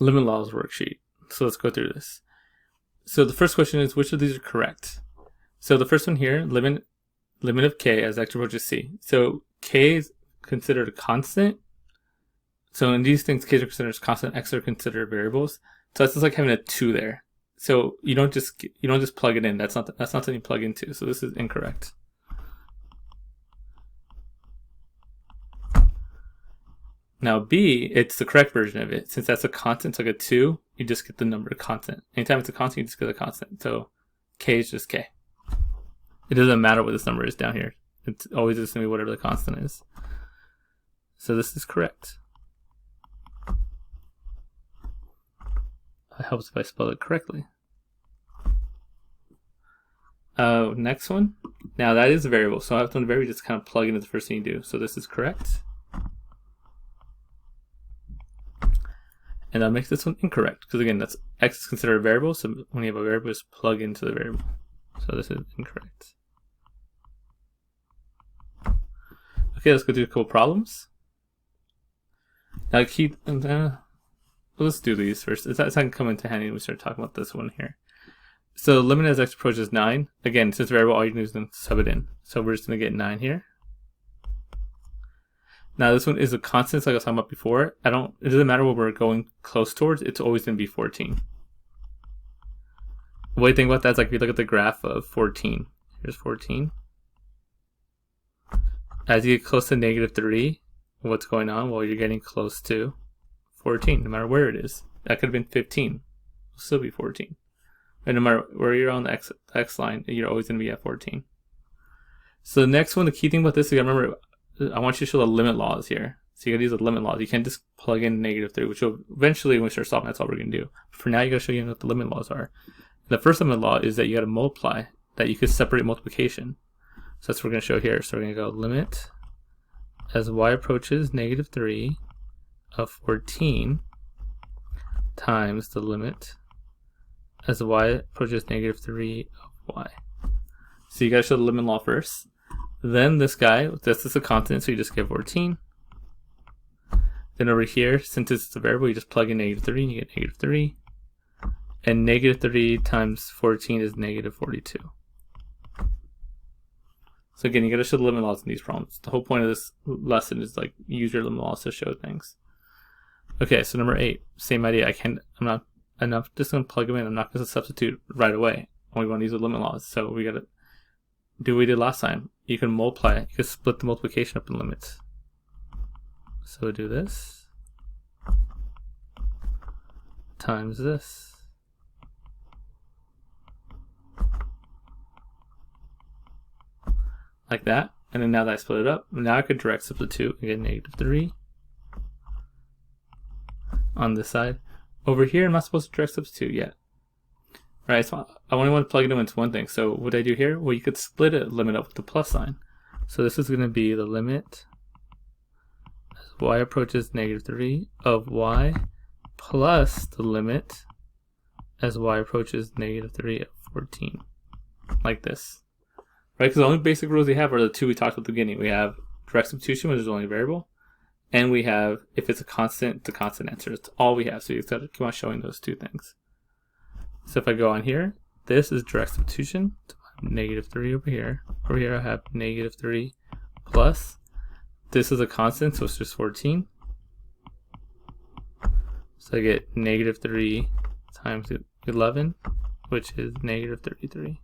limit laws worksheet. So let's go through this. So the first question is, which of these are correct? So the first one here, limit of k as x approaches c. So k is considered a constant. So in these things, k are considered constant, x are considered variables. So that's just like having a 2 there. So you don't just plug it in. That's not something you plug into. So this is incorrect. Now B, it's the correct version of it. Since that's a constant, it's like a 2, you just get the number constant. Anytime it's a constant, you just get a constant. So k is just k. It doesn't matter what this number is down here. It's always just going to be whatever the constant is. So this is correct. It helps if I spell it correctly. Next one. Now that is a variable. So I've done the variable, just kind of plug into the first thing you do. So this is correct. And that makes this one incorrect, because again, that's x is considered a variable, so when you have a variable, just plug into the variable. So this is incorrect. Okay, let's go through a couple problems. Now let's do these first. It's not going to come into handy when we start talking about this one here. So limit as x approaches 9. Again, since variable, all you can do is then sub it in. So we're just going to get 9 here. Now this one is a constant, like I was talking about before. It doesn't matter what we're going close towards, it's always going to be 14. The way to think about that is like if you look at the graph of 14. Here's 14. As you get close to -3, what's going on? Well, you're getting close to 14, no matter where it is. That could have been 15. It'll still be 14. And no matter where you're on the x line, you're always going to be at 14. So the next one, the key thing about this, you gotta remember, I want you to show the limit laws here. So you gotta use the limit laws. You can't just plug in -3, which will eventually, when we start solving, that's all we're gonna do. For now, you gotta show you what the limit laws are. The first limit law is that you gotta multiply, that you could separate multiplication. So that's what we're gonna show here. So we're gonna go limit as y approaches -3 of 14 times the limit as y approaches -3 of y. So you gotta show the limit law first. Then this guy, this is a constant, so you just get 14. Then over here, since it's a variable, you just plug in -3 and you get -3. And -3 times 14 is -42. So again, you gotta show the limit laws in these problems. The whole point of this lesson is like use your limit laws to show things. Okay, so number 8, same idea. I'm not just gonna plug them in. I'm not gonna substitute right away. We want to use the limit laws. So we gotta do what we did last time. You can multiply, you can split the multiplication up in limits. So we'll do this times this. Like that. And then now that I split it up, now I could direct substitute and get -3 on this side. Over here, I'm not supposed to direct substitute yet. Right, so I only want to plug it into one thing. So what I do here? Well, you could split a limit up with the plus sign. So this is going to be the limit as y approaches -3 of y plus the limit as y approaches -3 of 14. Like this. Right, because the only basic rules we have are the two we talked about at the beginning. We have direct substitution, which is only a variable. And we have, if it's a constant, the constant answer. It's all we have. So you just got to keep on showing those two things. So if I go on here, this is direct substitution. So I have -3 over here. Over here I have -3 plus. This is a constant, so it's just 14. So I get -3 times 11, which is -33.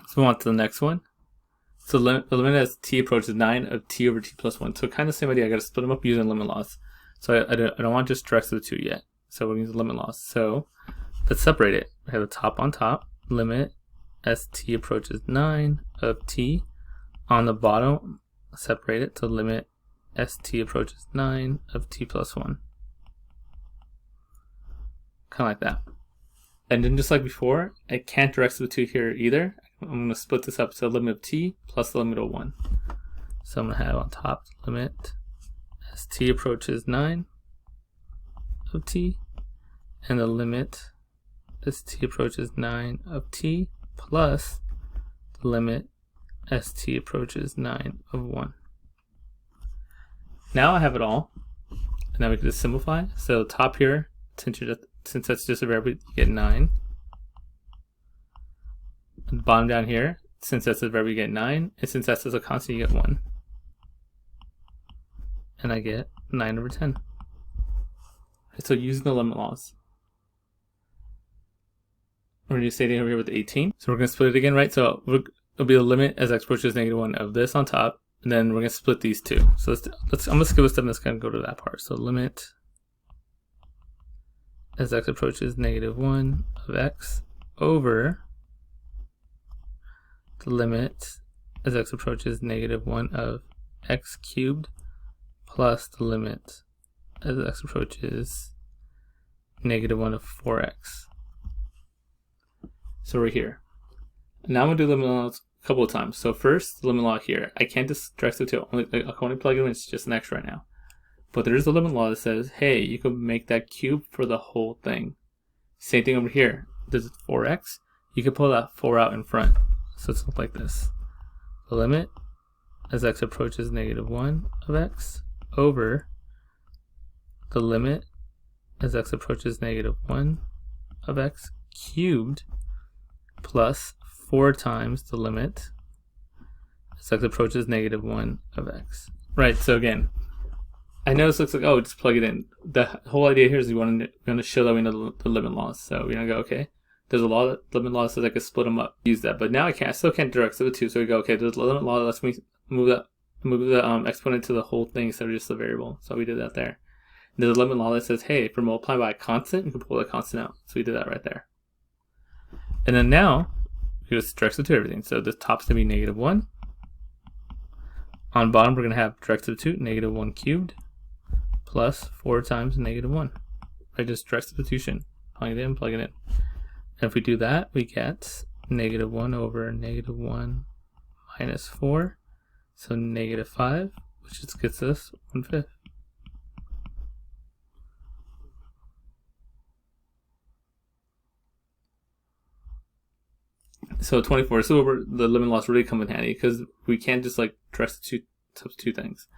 So move on to the next one. So the limit as t approaches 9 of t over t plus 1. So kind of the same idea. I got to split them up using limit laws. So I don't want to just direct substitute yet. So we're going to use limit laws. So let's separate it. We have the top on top. Limit as t approaches 9 of t. On the bottom, separate it to limit as t approaches 9 of t plus 1. Kind of like that. And then just like before, I can't direct substitute here either. I'm going to split this up to the limit of t plus the limit of 1. So I'm going to have on top limit as t approaches 9 of t, and the limit as t approaches 9 of t plus the limit as t approaches 9 of 1. Now I have it all. And now we can just simplify. So top here, since that's just a variable, you get 9. And bottom down here, since that's a variable, you get 9. And since that's just a constant, you get 1. And I get 9 over 10. So using the limit laws. We're going to do same thing over here with 18. So we're going to split it again, right? So it'll be the limit as x approaches -1 of this on top. And then we're going to split these two. So I'm going to skip a step and let's kind of go to that part. So limit as x approaches -1 of x over the limit as x approaches -1 of x cubed plus the limit as x approaches -1 of 4x. So we're here. Now I'm going to do limit laws a couple of times. So first, the limit law here. I can't just direct substitute. I can only plug it in. It's just an x right now. But there is a limit law that says, hey, you can make that cube for the whole thing. Same thing over here. This is 4x. You can pull that 4 out in front. So it's like this. The limit as x approaches -1 of x over the limit as x approaches -1 of x cubed plus 4 times the limit as x approaches -1 of x. Right, so again, I know this looks like, oh, just plug it in. The whole idea here is we want to show that we know the limit laws. So we're going to go, okay, there's a law that limit law says I can split them up, use that. But now I still can't direct substitute. So we go, okay, there's a limit law that lets me move the exponent to the whole thing instead of just the variable. So we did that there. And there's a limit law that says, hey, if we're multiplying by a constant, you can pull that constant out. So we did that right there. And then now, we just direct substitute everything. So the top's going to be -1. On bottom, we're going to have direct substitute -1 cubed plus 4 times -1. Right, just direct substitution. Plug it in, plug it in. And if we do that, we get -1 over -1 minus 4. So -5, which just gets us 1/5. So 24. So the limit laws really come in handy because we can't just like direct substitute things.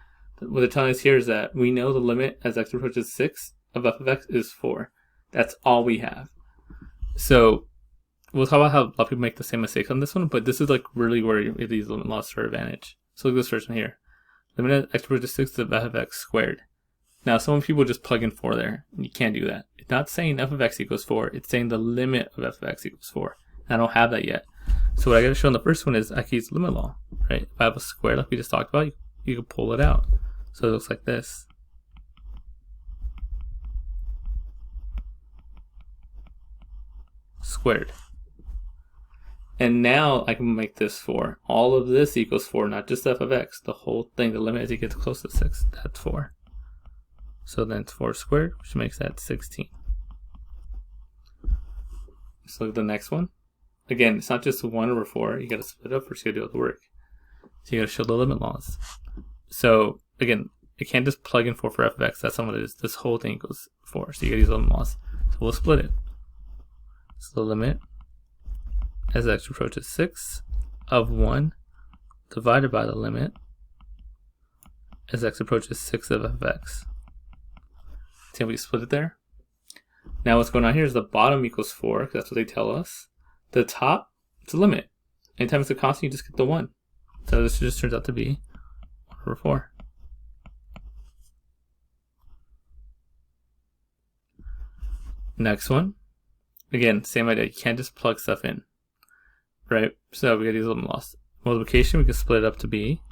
What they're telling us here is that we know the limit as x approaches 6 of f of x is 4. That's all we have. So we'll talk about how a lot of people make the same mistakes on this one, but this is like really where these limit laws are advantage. So look at this first one here. Limit as x approaches 6 of f of x squared. Now some people just plug in 4 there, and you can't do that. It's not saying f of x equals 4, it's saying the limit of f of x equals 4. I don't have that yet. So what I got to show in the first one is I can use the limit law, right? If I have a square like we just talked about, you can pull it out. So it looks like this. Squared. And now I can make this 4. All of this equals 4, not just f of x. The whole thing, the limit as it gets close to 6, that's 4. So then it's 4 squared, which makes that 16. So look at the next one. Again, it's not just 1 over 4. You got to split it up first. You got to do all the work. So you got to show the limit laws. So again, you can't just plug in 4 for f of x. That's not what it is. This whole thing equals 4. So you got to use limit laws. So we'll split it. So the limit as x approaches 6 of 1 divided by the limit as x approaches 6 of f of x. See how we split it there? Now what's going on here is the bottom equals 4, because that's what they tell us. The top, it's a limit. Anytime it's a constant, you just get the 1. So this just turns out to be 1 over 4. Next one. Again, same idea. You can't just plug stuff in. Right? So we got these limit laws. Multiplication, we can split it up to be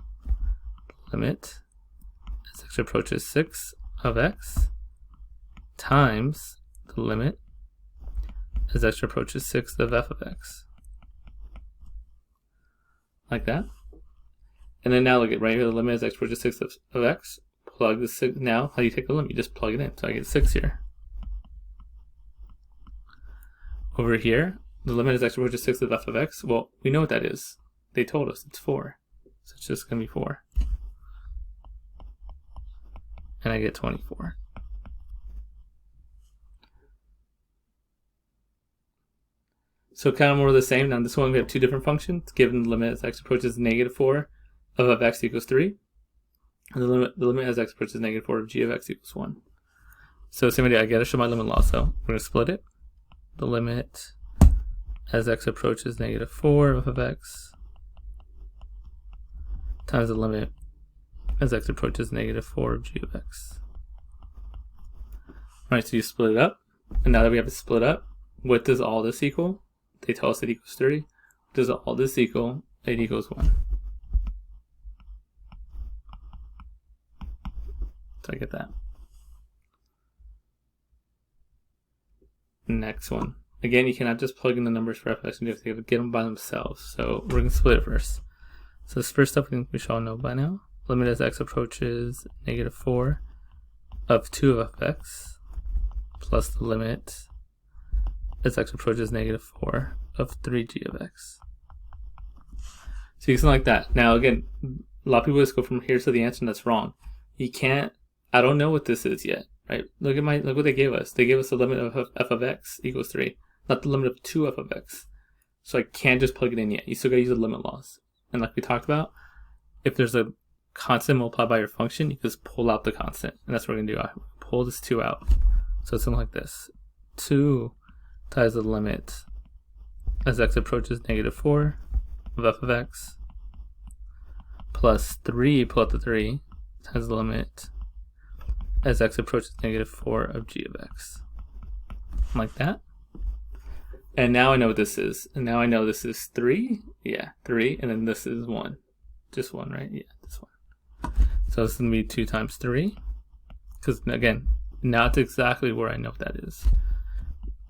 limit as x approaches 6 of x times the limit as x approaches 6 of f of x. Like that. And then now look at right here, the limit as x approaches 6 of x. Plug the 6. Now, how do you take the limit? You just plug it in. So I get 6 here. Over here, the limit as x approaches 6 of f of x. Well, we know what that is. They told us it's 4. So it's just going to be 4. And I get 24. So kind of more of the same. Now this one we have two different functions. Given the limit as x approaches -4 of f of x equals 3. And the limit as x approaches -4 of g of x equals 1. So same idea, I gotta show my limit loss, so we're gonna split it. The limit as x approaches negative 4 of f of x times the limit as x approaches negative 4 of g of x. Alright, so you split it up, and now that we have it split up, what does all this equal? They tell us it equals 30. What does all this equal? It equals 1. So I get that. Next one. Again, you cannot just plug in the numbers for f(x), you have to get them by themselves. So we're going to split it first. So this first stuff we should all know by now. Limit as x approaches negative 4 of 2 of fx plus the limit as x approaches negative 4 of 3g of x. So you can like that. Now again, a lot of people just go from here to the answer, and that's wrong. You can't, I don't know what this is yet, right? Look what they gave us. They gave us the limit of f of x equals 3, not the limit of 2 f of x. So I can't just plug it in yet. You still gotta use the limit loss. And like we talked about, if there's a constant multiplied by your function, you just pull out the constant. And that's what we're gonna do. I pull this 2 out. So it's something like this. 2 times the limit as x approaches negative 4 of f of x plus 3, pull out the 3, times the limit as x approaches negative 4 of g of x. Like that. And now I know what this is. And now I know this is 3. Yeah, 3. And then this is 1. Just 1, right? Yeah, this one. So this is going to be 2 times 3. Because, again, now it's exactly where I know what that is.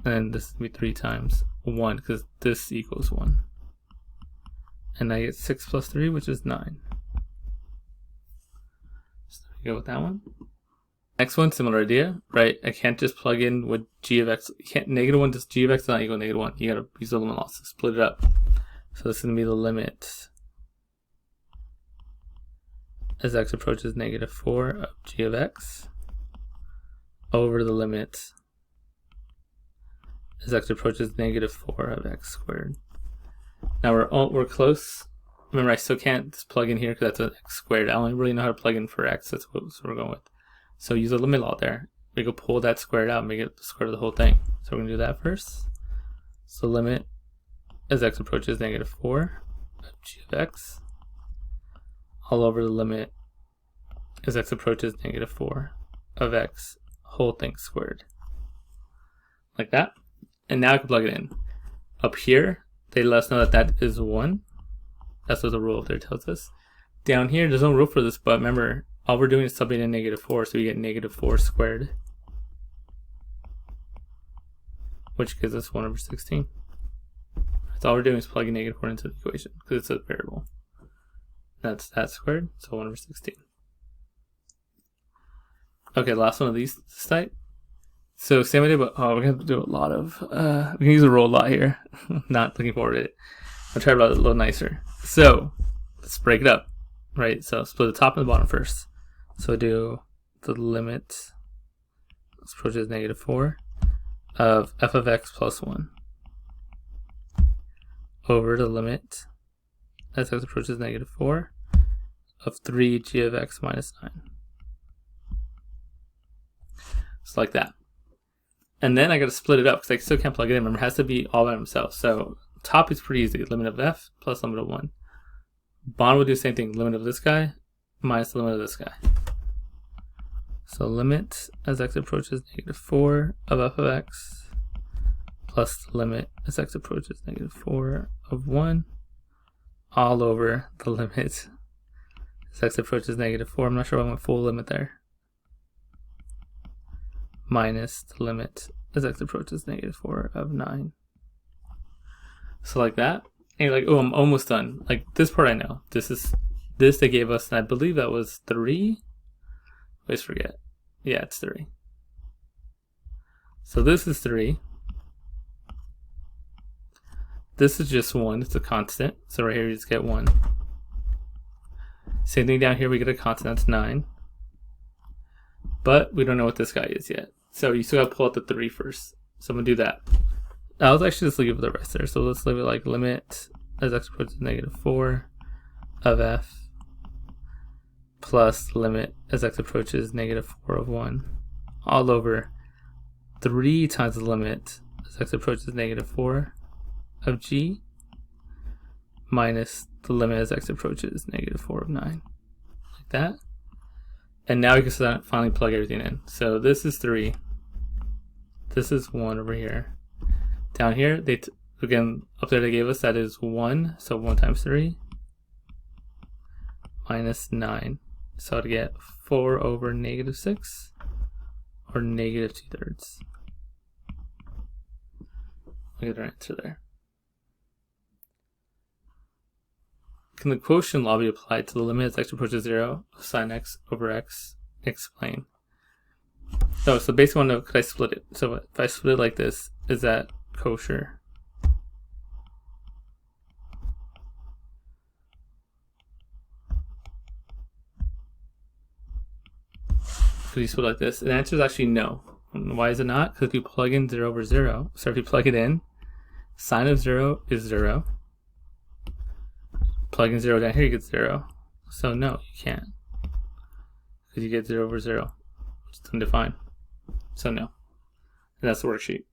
And this is going to be 3 times 1, because this equals 1. And I get 6 plus 3, which is 9. So there we go with that one. Next one, similar idea, right? I can't just plug in with g of x. You can't, negative 1 just g of x does not equal negative 1. You gotta use the limit loss to split it up. So this is gonna be the limit as x approaches negative 4 of g of x over the limit as x approaches negative 4 of x squared. Now we're close. Remember, I still can't just plug in here because that's an x squared. I only really know how to plug in for x. That's what we're going with. So use a limit law there. We can pull that squared out and make it the square of the whole thing. So we're going to do that first. So limit as x approaches negative 4 of g of x all over the limit as x approaches negative 4 of x whole thing squared. Like that. And now I can plug it in. Up here, they let us know that that is 1. That's what the rule up there tells us. Down here, there's no rule for this, but remember, all we're doing is subbing in negative 4, so we get negative 4 squared, which gives us 1 over 16. That's all we're doing is plugging negative 4 into the equation, because it's a variable. That's that squared, so 1 over 16. Okay, last one of these this type. So same idea, but we're going to do a lot of, we can use a roll a lot here. Not looking forward to it. I'll try to write it a little nicer. So let's break it up, right? So split the top and the bottom first. So do the limit approaches negative 4 of f of x plus 1 over the limit as x approaches negative 4 of 3g of x minus 9. Just like that. And then I got to split it up because I still can't plug it in. Remember, it has to be all by themselves. So top is pretty easy. Limit of f plus limit of 1. Bottom will do the same thing. Limit of this guy minus the limit of this guy. So limit as x approaches negative 4 of f of x plus the limit as x approaches negative 4 of 1 all over the limit as x approaches negative 4. I'm not sure if I went full limit there. Minus the limit as x approaches negative 4 of 9. So like that. And you're like, oh, I'm almost done. Like this part I know. This they gave us, and I believe that was 3. I always forget. Yeah, it's 3. So this is 3. This is just 1. It's a constant. So right here you just get 1. Same thing down here, we get a constant. That's 9. But we don't know what this guy is yet. So you still got to pull out the 3 first. So I'm going to do that. Now let's actually just leave it the rest there. So let's leave it like limit as x approaches negative 4 of f plus limit as x approaches negative 4 of 1 all over 3 times the limit as x approaches -4 of g minus the limit as x approaches -4 of 9. Like that. And now we can finally plug everything in. So this is 3. This is 1 over here. Down here, again, up there they gave us that is 1. So 1 times 3 minus 9. So to get 4 over -6 or -2/3. Look at our answer there. Can the quotient law be applied to the limit as x approaches 0 of sine x over x? Explain. Oh, so basically, I want to know, could I split it? So if I split it like this, is that kosher? Could you split it like this? And the answer is actually no. And why is it not? Because if you plug in 0 over 0, so if you plug it in, sine of 0 is 0. Plug in 0 down here, you get 0. So no, you can't. Because you get 0 over 0. It's undefined. So no. And that's the worksheet.